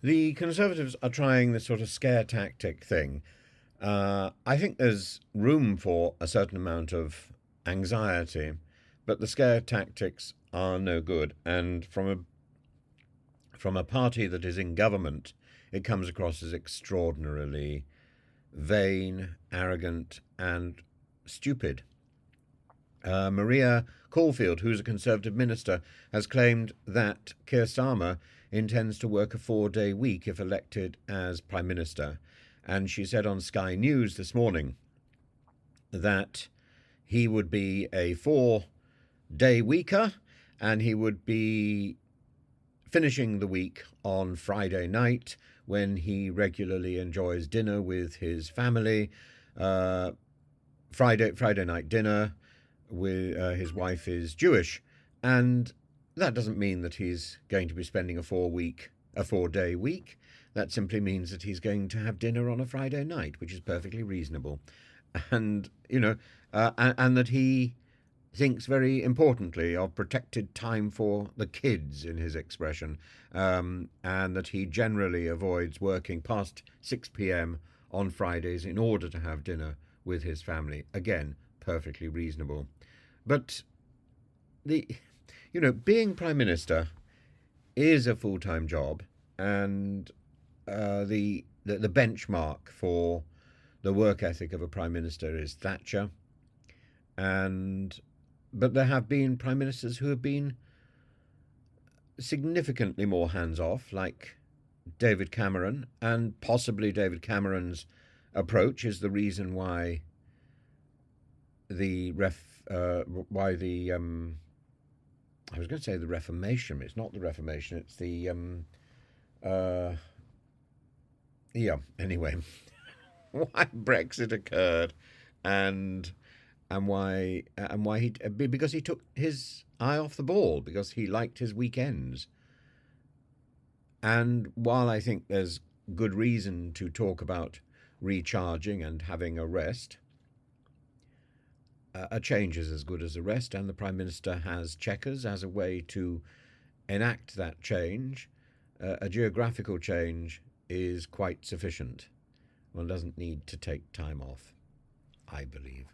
The Conservatives are trying this sort of scare tactic thing. I think there's room for a certain amount of anxiety, but the scare tactics are no good. And from a party that is in government, it comes across as extraordinarily vain, arrogant, and stupid. Maria Caulfield, who's a Conservative minister, has claimed that Keir Starmer intends to work a 4-day week if elected as Prime Minister. And she said on Sky News this morning that he would be a 4-day weeker and he would be finishing the week on Friday night when he regularly enjoys dinner with his family. Friday night dinner with his wife is Jewish, and that doesn't mean that he's going to be spending a 4-day week. That simply means that he's going to have dinner on a Friday night, which is perfectly reasonable, and and that he thinks very importantly of protected time for the kids, in his expression, and that he generally avoids working past 6 p.m. on Fridays in order to have dinner with his family. Again, perfectly reasonable. But being Prime Minister is a full-time job, and the benchmark for the work ethic of a Prime Minister is Thatcher. But there have been Prime Ministers who have been significantly more hands-off, like David Cameron, and possibly David Cameron's approach is the reason why the I was going to say the Reformation. It's not the Reformation. It's the yeah. Anyway, why Brexit occurred, and why he because he took his eye off the ball, because he liked his weekends. And while I think there's good reason to talk about recharging and having a rest, a change is as good as a rest, and the Prime Minister has Chequers as a way to enact that change. A geographical change is quite sufficient. One doesn't need to take time off, I believe.